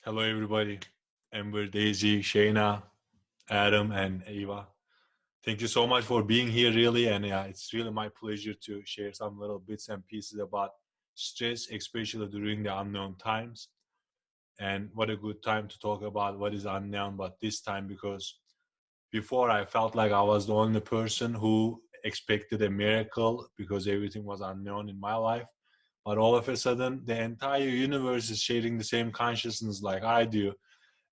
Hello, everybody. Amber, Daisy, Shayna, Adam, and Eva. Thank you so much for being here, really. And yeah, it's really my pleasure to share some little bits and pieces about stress, especially during the unknown times. And what a good time to talk about what is unknown, but this time because before I felt like I was the only person who expected a miracle because everything was unknown in my life. But all of a sudden, the entire universe is sharing the same consciousness like I do,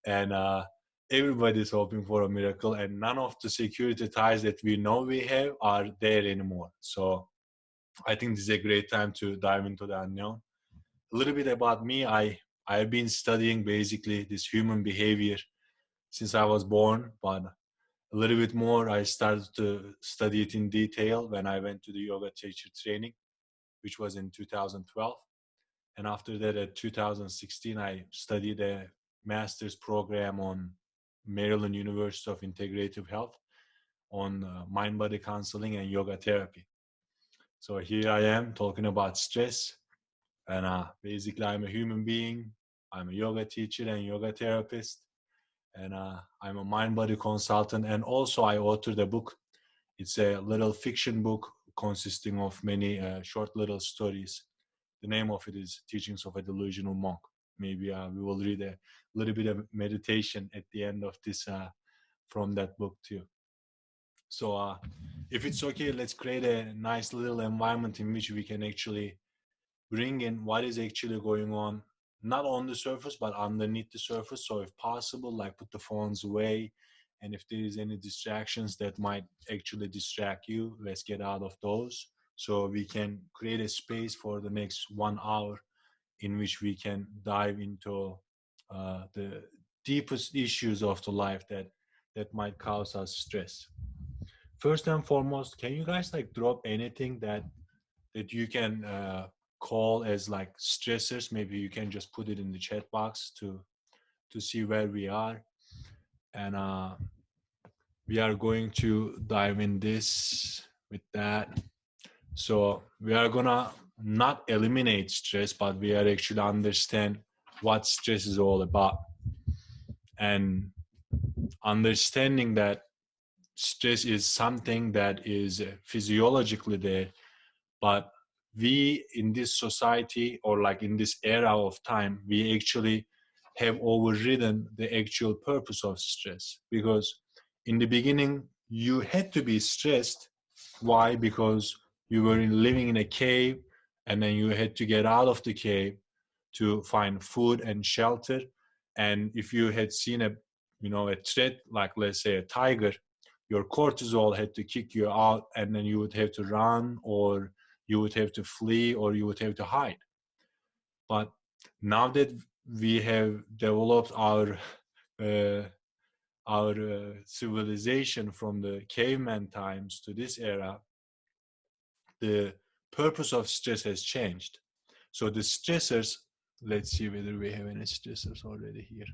and everybody's hoping for a miracle, and none of the security ties that we know we have are there anymore. So I think this is a great time to dive into the unknown. A little bit about me. I've been studying basically this human behavior since I was born, but a little bit more I started to study it in detail when I went to the yoga teacher training, which was in 2012. And after that, at 2016, I studied a master's program on Maryland University of Integrative Health on mind body counseling and yoga therapy. So here I am talking about stress. And basically, I'm a human being. I'm a yoga teacher and yoga therapist. And I'm a mind body consultant. And also, I authored a book. It's a little fiction book consisting of many short little stories. The name of it is Teachings of a Delusional Monk. Maybe we will read a little bit of meditation at the end of this from that book too. So if it's okay, let's create a nice little environment in which we can actually bring in what is actually going on, not on the surface, but underneath the surface. So if possible, like put the phones away. And if there is any distractions that might actually distract you, let's get out of those. So we can create a space for the next 1 hour in which we can dive into the deepest issues of the life that might cause us stress. First and foremost, can you guys like drop anything that you can call as like stressors? Maybe you can just put it in the chat box to see where we are, and we are going to dive in this with that. So we are gonna not eliminate stress, but we are actually understand what stress is all about, and understanding that stress is something that is physiologically there, but we in this society or like in this era of time, we actually have overridden the actual purpose of stress, because in the beginning you had to be stressed. Why? Because you were living in a cave, and then you had to get out of the cave to find food and shelter. And if you had seen a threat, like let's say a tiger, your cortisol had to kick you out, and then you would have to run, or you would have to flee, or you would have to hide. But now that we have developed uh, our civilization from the caveman times to this era, the purpose of stress has changed. So the stressors, let's see whether we have any stressors already here.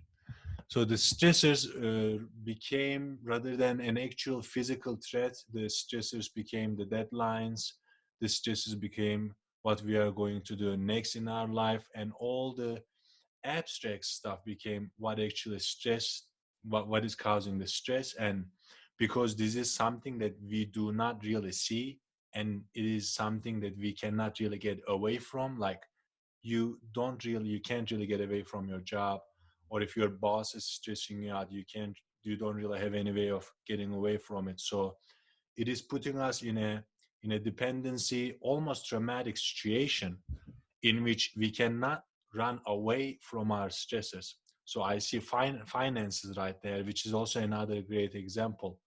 So the stressors became, rather than an actual physical threat, the stressors became the deadlines. The stressors became what we are going to do next in our life, and all the abstract stuff became what actually stress, what is causing the stress. And because this is something that we do not really see, and it is something that we cannot really get away from, like you can't really get away from your job, or if your boss is stressing you out, you don't really have any way of getting away from it. So it is putting us in a dependency, almost traumatic situation, in which we cannot run away from our stresses. So I see finances right there, which is also another great example.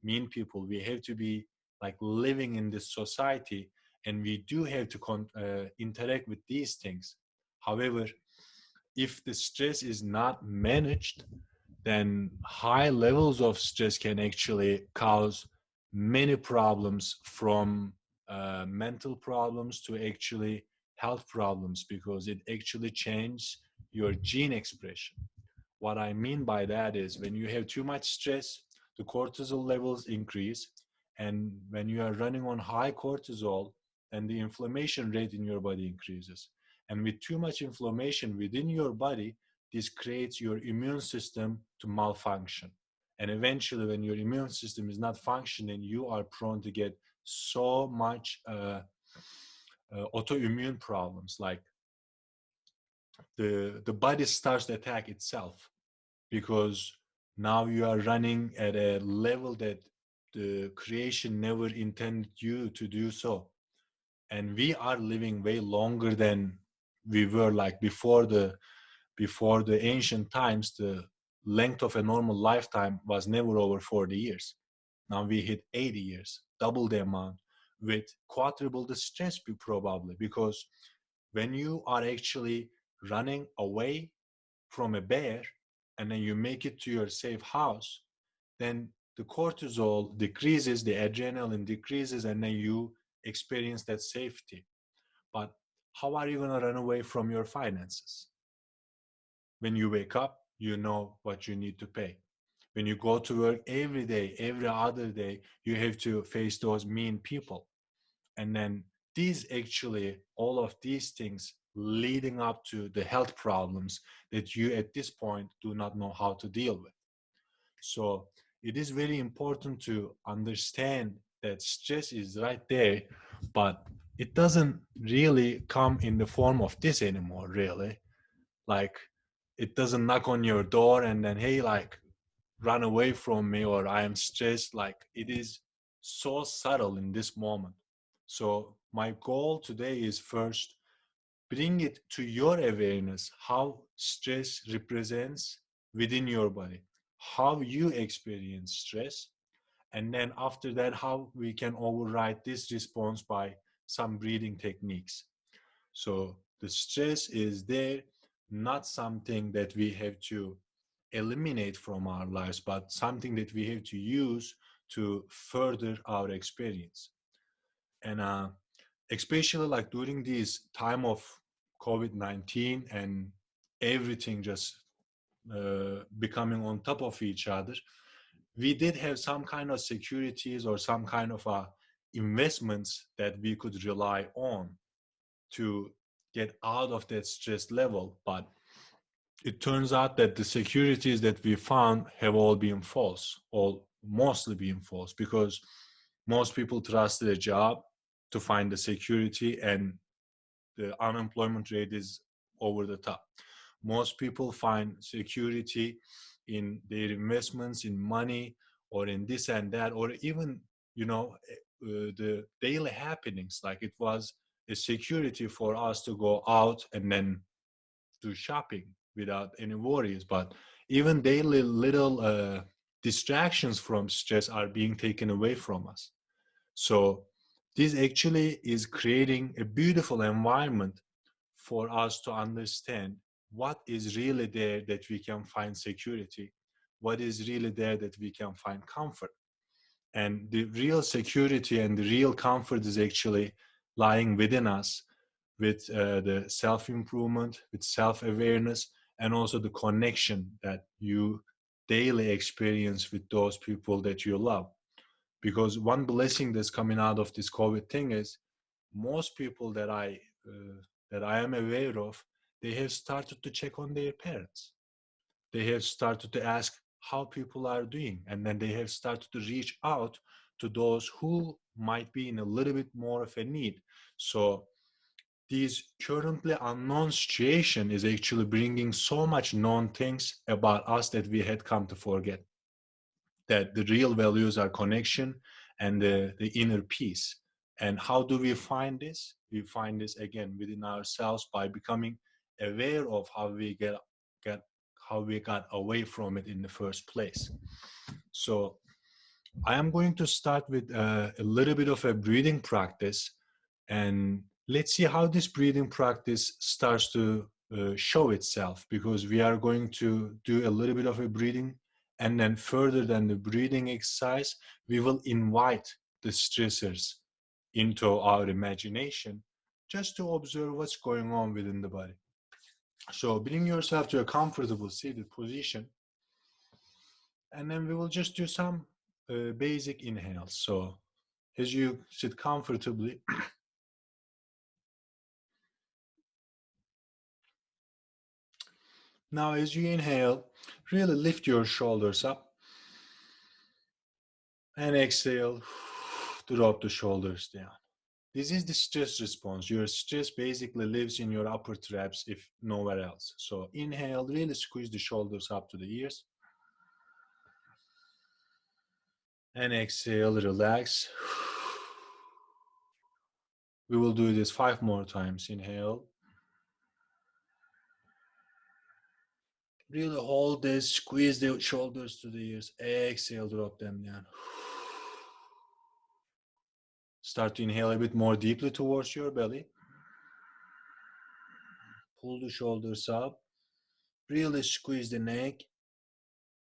Mean people, we have to be like living in this society, and we do have to interact with these things. However, if the stress is not managed, then high levels of stress can actually cause many problems, from mental problems to actually health problems, because it actually changes your gene expression. What I mean by that is, when you have too much stress, the cortisol levels increase. And when you are running on high cortisol, then the inflammation rate in your body increases. And with too much inflammation within your body, this creates your immune system to malfunction. And eventually, when your immune system is not functioning, you are prone to get so much autoimmune problems. Like the body starts to attack itself because now you are running at a level that the creation never intended you to do so. And we are living way longer than we were like before the ancient times. The length of a normal lifetime was never over 40 years. Now we hit 80 years, double the amount, with quadruple the stress probably, because when you are actually running away from a bear and then you make it to your safe house, then the cortisol decreases, the adrenaline decreases, and then you experience that safety. But how are you going to run away from your finances? When you wake up, you know what you need to pay. When you go to work every day, every other day, you have to face those mean people. And then all of these things leading up to the health problems that you at this point do not know how to deal with. So it is very important to understand that stress is right there, but it doesn't really come in the form of this anymore, really. Like, it doesn't knock on your door and then, hey, like, run away from me or I am stressed. Like, it is so subtle in this moment. So my goal today is first bring it to your awareness how stress represents within your body, how you experience stress, and then after that how we can override this response by some breathing techniques. So the stress is there, not something that we have to eliminate from our lives, but something that we have to use to further our experience. And especially like during this time of COVID-19 and everything just becoming on top of each other, we did have some kind of securities or some kind of investments that we could rely on to get out of that stress level. But it turns out that the securities that we found have all been false, or mostly been false, because most people trusted a job to find the security, and the unemployment rate is over the top. Most people find security in their investments, in money, or in this and that, or even, the daily happenings. Like, it was a security for us to go out and then do shopping without any worries. But even daily little distractions from stress are being taken away from us. So this actually is creating a beautiful environment for us to understand what is really there that we can find security, what is really there that we can find comfort. And the real security and the real comfort is actually lying within us, with the self-improvement, with self-awareness, and also the connection that you daily experience with those people that you love. Because one blessing that's coming out of this COVID thing is most people that I am aware of, they have started to check on their parents. They have started to ask how people are doing, and then they have started to reach out to those who might be in a little bit more of a need. So this currently unknown situation is actually bringing so much known things about us that we had come to forget. That the real values are connection and the inner peace. And how do we find this? We find this again within ourselves by becoming aware of how get how we got away from it in the first place. So I am going to start with a little bit of a breathing practice, and let's see how this breathing practice starts to show itself, because we are going to do a little bit of a breathing, and then further than the breathing exercise, we will invite the stressors into our imagination just to observe what's going on within the body. So bring yourself to a comfortable seated position, and then we will just do some basic inhales. So as you sit comfortably, Now, as you inhale, really lift your shoulders up and exhale, drop the shoulders down. This is the stress response. Your stress basically lives in your upper traps, if nowhere else. So inhale, really squeeze the shoulders up to the ears. And exhale, relax. We will do this 5 more times. Inhale. Really hold this, squeeze the shoulders to the ears. Exhale, drop them down. Start to inhale a bit more deeply towards your belly. Pull the shoulders up. Really squeeze the neck.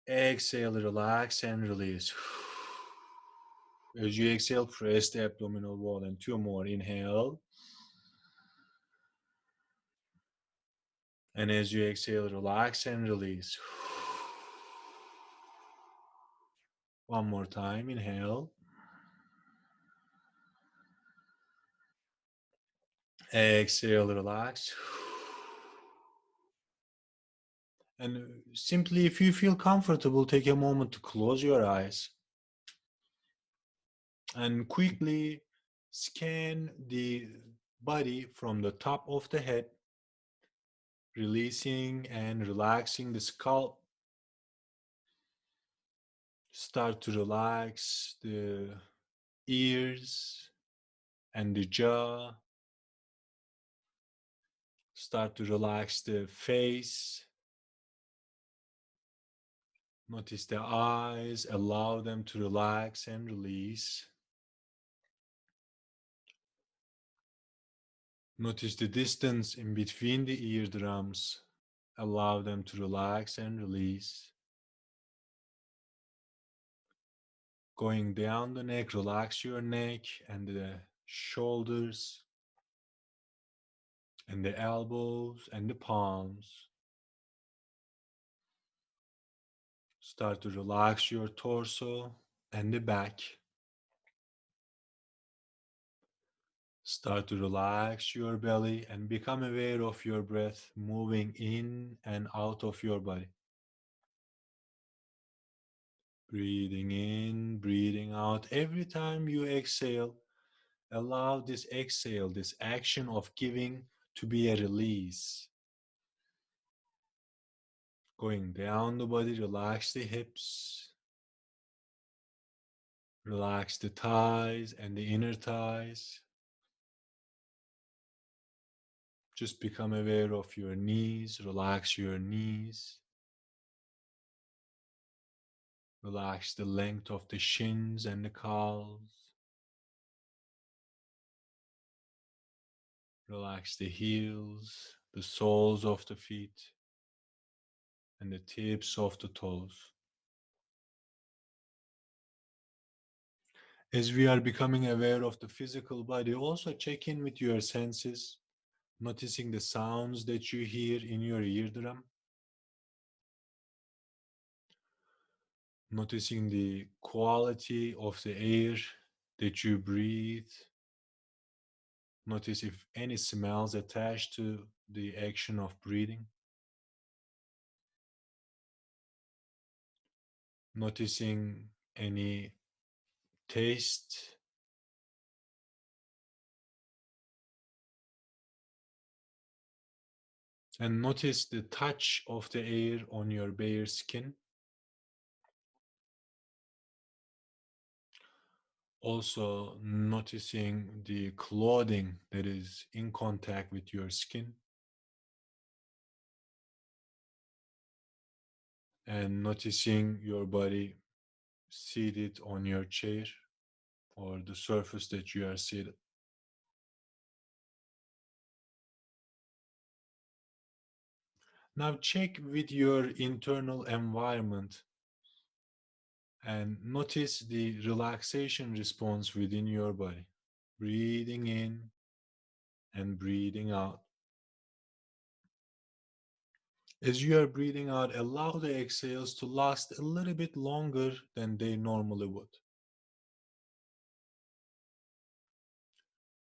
Exhale, relax and release. As you exhale, press the abdominal wall. And 2 more. Inhale. And as you exhale, relax and release. 1 more time. Inhale. Exhale, relax. And simply, if you feel comfortable, take a moment to close your eyes and quickly scan the body from the top of the head, releasing and relaxing the scalp. Start to relax the ears and the jaw. Start to relax the face. Notice the eyes, allow them to relax and release. Notice the distance in between the eardrums. Allow them to relax and release. Going down the neck, relax your neck and the shoulders and the elbows and the palms. Start to relax your torso and the back. Start to relax your belly and become aware of your breath moving in and out of your body. Breathing in, breathing out. Every time you exhale, allow this exhale, this action of giving, to be a release. Going down the body, relax the hips. Relax the thighs and the inner thighs. Just become aware of your knees. Relax your knees. Relax the length of the shins and the calves. Relax the heels, the soles of the feet, and the tips of the toes. As we are becoming aware of the physical body, also check in with your senses, noticing the sounds that you hear in your eardrum, noticing the quality of the air that you breathe. Notice if any smells attached to the action of breathing. Noticing any taste. And notice the touch of the air on your bare skin. Also noticing the clothing that is in contact with your skin. And noticing your body seated on your chair or the surface that you are seated. Now check with your internal environment and notice the relaxation response within your body. Breathing in and breathing out. As you are breathing out, allow the exhales to last a little bit longer than they normally would.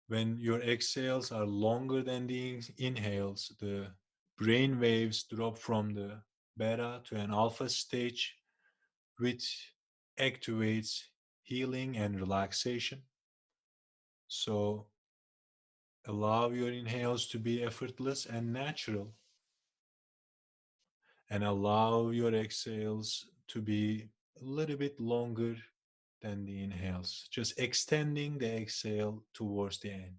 When your exhales are longer than the inhales, the brain waves drop from the beta to an alpha stage, which activates healing and relaxation. So allow your inhales to be effortless and natural, and allow your exhales to be a little bit longer than the inhales, just extending the exhale towards the end.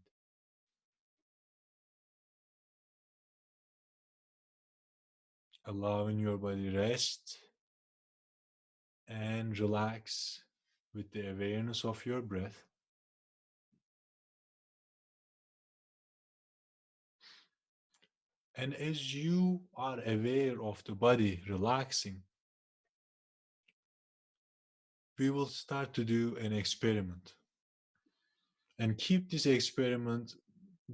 Allowing your body rest and relax with the awareness of your breath. And as you are aware of the body relaxing, we will start to do an experiment. And keep this experiment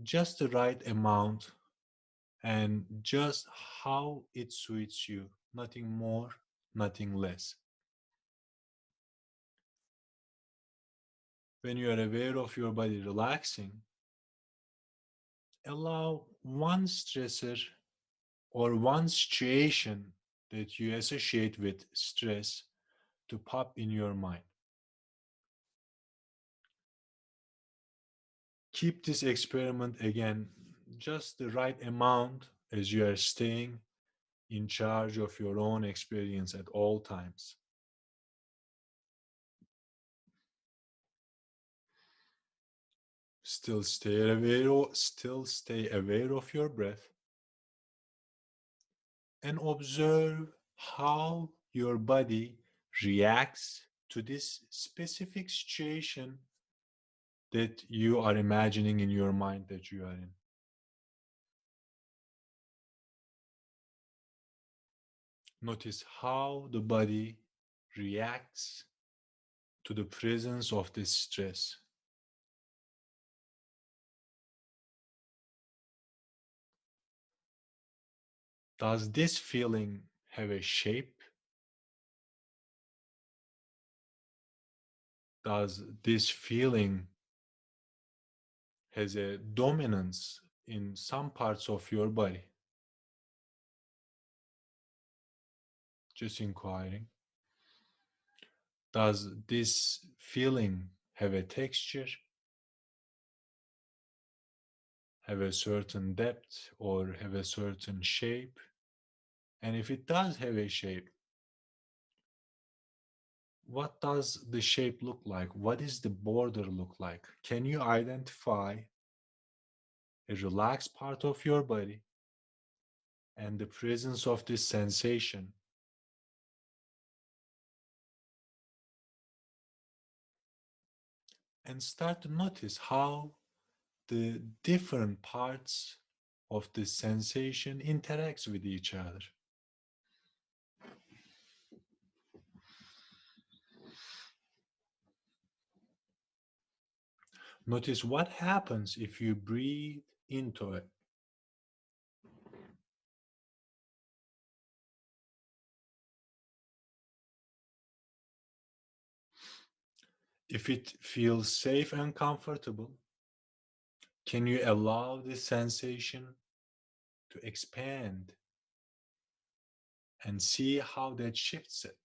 just the right amount and just how it suits you, nothing more, nothing less. When you are aware of your body relaxing, allow one stressor or one situation that you associate with stress to pop in your mind. Keep this experiment again just the right amount as you are staying in charge of your own experience at all times. Still stay aware of your breath and observe how your body reacts to this specific situation that you are imagining in your mind that you are in. Notice how the body reacts to the presence of this stress. Does this feeling have a shape? Does this feeling has a dominance in some parts of your body? Just inquiring. Does this feeling have a texture, have a certain depth, or have a certain shape? And if it does have a shape, what does the shape look like? What is the border look like? Can you identify a relaxed part of your body and the presence of this sensation? And start to notice how the different parts of this sensation interacts with each other. Notice what happens if you breathe into it. If it feels safe and comfortable, can you allow this sensation to expand and see how that shifts it?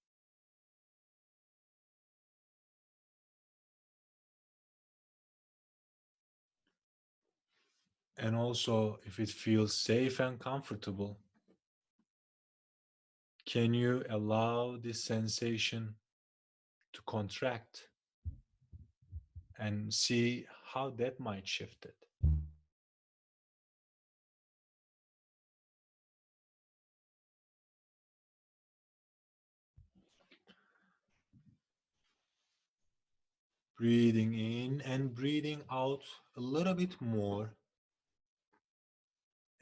And also, if it feels safe and comfortable, can you allow this sensation to contract and see how that might shift it? Breathing in and breathing out a little bit more.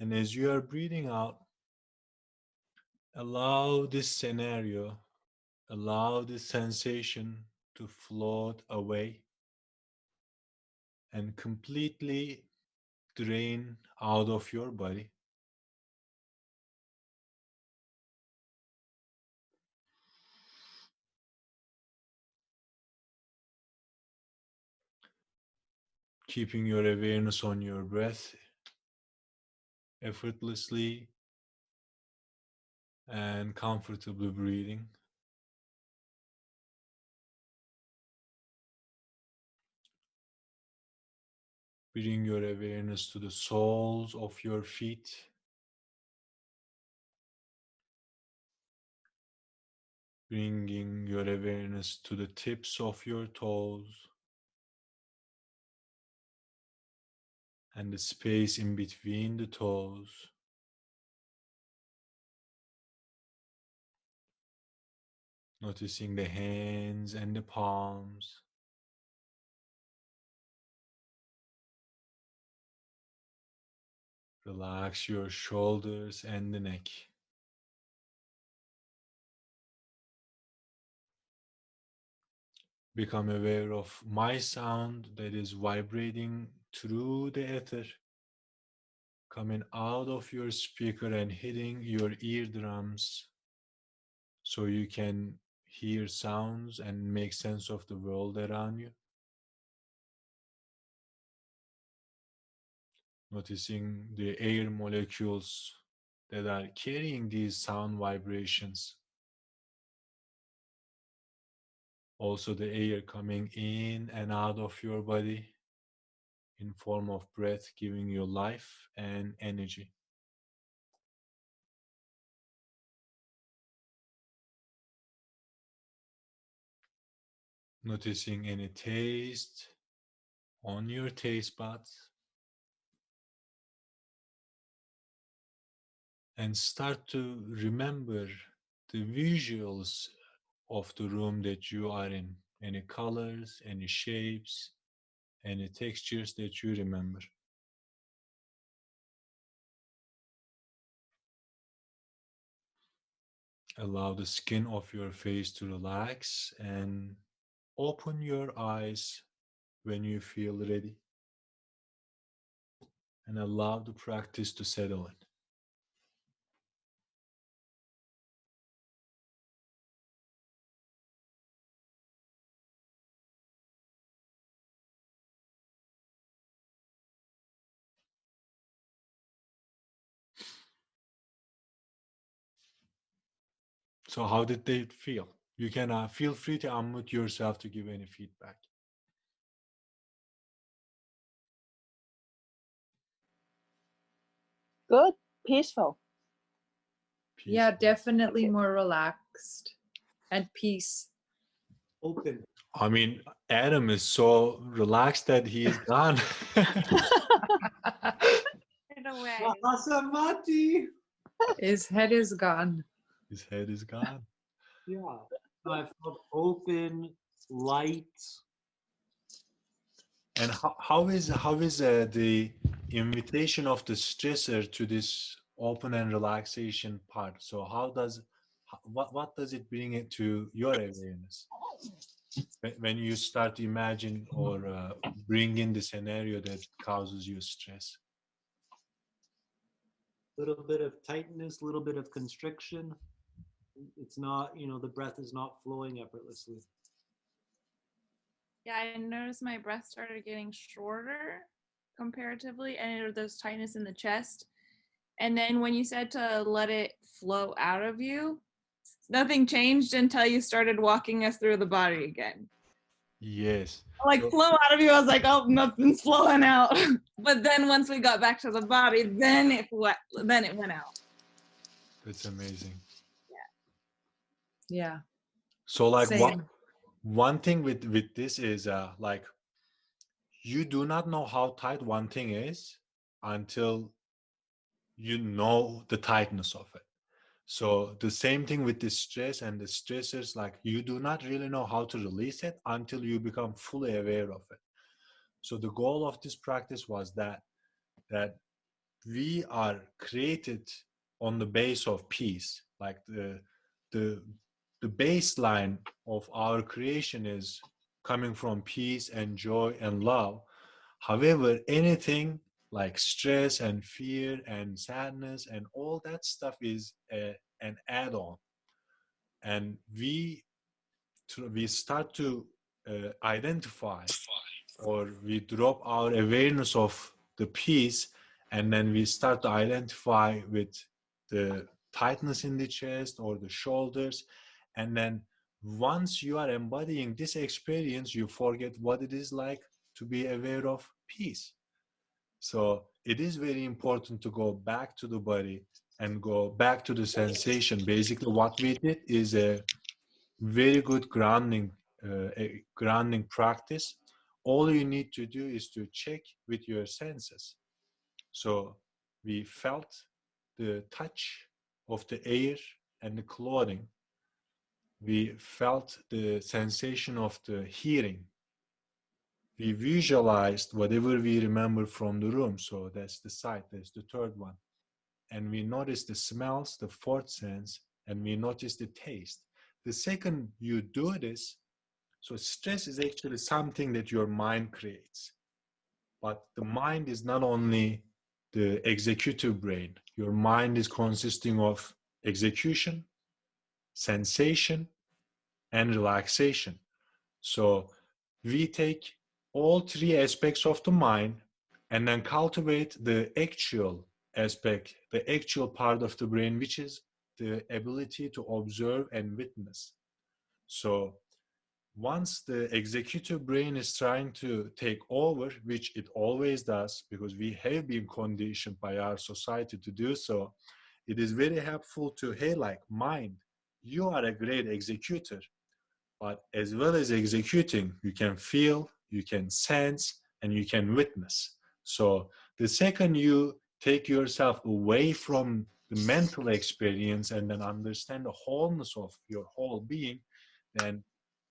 And as you are breathing out, allow this scenario, allow this sensation to float away and completely drain out of your body. Keeping your awareness on your breath effortlessly and comfortably breathing. Bring your awareness to the soles of your feet. Bringing your awareness to the tips of your toes and the space in between the toes. Noticing the hands and the palms. Relax your shoulders and the neck. Become aware of my sound that is vibrating through the ether, coming out of your speaker and hitting your eardrums so you can hear sounds and make sense of the world around you. Noticing the air molecules that are carrying these sound vibrations. Also the air coming in and out of your body in form of breath, giving you life and energy. Noticing any taste on your taste buds. And start to remember the visuals of the room that you are in. Any colors, any shapes, any textures that you remember. Allow the skin of your face to relax and open your eyes when you feel ready. And allow the practice to settle in. So how did they feel? You can feel free to unmute yourself to give any feedback. Good, peaceful. Yeah, definitely more relaxed and peace. Open. I mean, Adam is so relaxed that he is gone. In a way. Asamati. His head is gone. His head is gone. Yeah. I felt open, light. And how is the invitation of the stressor to this open and relaxation part? So what does it bring it to your awareness when you start to imagine or bring in the scenario that causes you stress? A little bit of tightness, a little bit of constriction. It's not, the breath is not flowing effortlessly. Yeah, I noticed my breath started getting shorter comparatively, and there's tightness in the chest. And then when you said to let it flow out of you, nothing changed until you started walking us through the body again. Yes. Like So- flow out of you, I was like, oh, nothing's flowing out. But then once we got back to the body, then it went out. That's amazing. Yeah. So like Same. one thing with this is like you do not know how tight one thing is until you know the tightness of it. So the same thing with the stress and the stressors, like you do not really know how to release it until you become fully aware of it. So the goal of this practice was that we are created on the base of peace. Like the baseline of our creation is coming from peace and joy and love. However, anything like stress and fear and sadness and all that stuff is an add-on, and we start to identify, or we drop our awareness of the peace, and then we start to identify with the tightness in the chest or the shoulders. And then once you are embodying this experience, you forget what it is like to be aware of peace. So it is very important to go back to the body and go back to the sensation. Basically, what we did is a very good grounding practice. All you need to do is to check with your senses. So we felt the touch of the air and the clothing. We felt the sensation of the hearing. We visualized whatever we remember from the room. So that's the sight, that's the third one. And we noticed the smells, the fourth sense, and we noticed the taste. The second you do this, so stress is actually something that your mind creates. But the mind is not only the executive brain. Your mind is consisting of execution, sensation, and relaxation. So we take all three aspects of the mind and then cultivate the actual aspect, the actual part of the brain, which is the ability to observe and witness. So once the executive brain is trying to take over, which it always does, because we have been conditioned by our society to do so, it is very helpful to, hey, like mind, you are a great executor, but as well as executing, you can feel, you can sense, and you can witness. So the second you take yourself away from the mental experience and then understand the wholeness of your whole being, then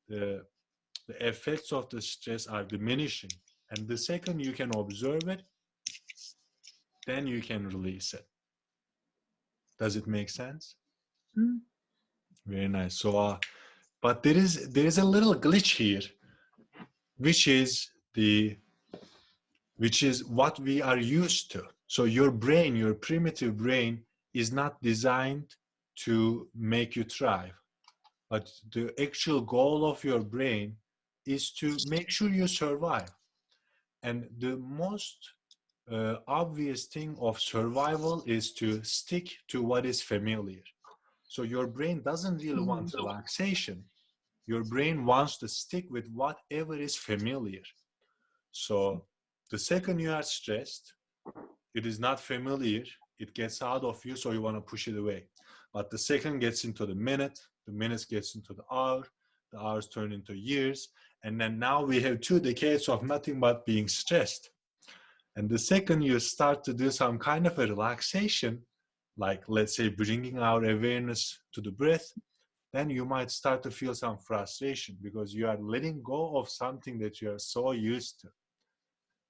the effects of the stress are diminishing. And the second you can observe it, then you can release it. Does it make sense? Mm. Very nice. So, but there is a little glitch here, which is what we are used to. So your brain, your primitive brain, is not designed to make you thrive. But the actual goal of your brain is to make sure you survive. And the most obvious thing of survival is to stick to what is familiar. So your brain doesn't really want relaxation. Your brain wants to stick with whatever is familiar. So the second you are stressed, it is not familiar, it gets out of you, so you want to push it away. But the second gets into the minutes gets into the hours turn into years, and then now we have 2 decades of nothing but being stressed. And the second you start to do some kind of a relaxation, like let's say bringing our awareness to the breath, then you might start to feel some frustration because you are letting go of something that you are so used to.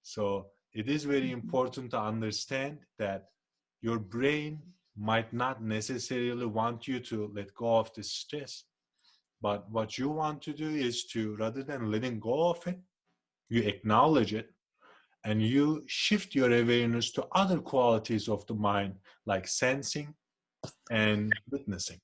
So it is very important to understand that your brain might not necessarily want you to let go of the stress. But what you want to do is to, rather than letting go of it, you acknowledge it and you shift your awareness to other qualities of the mind, like sensing and witnessing.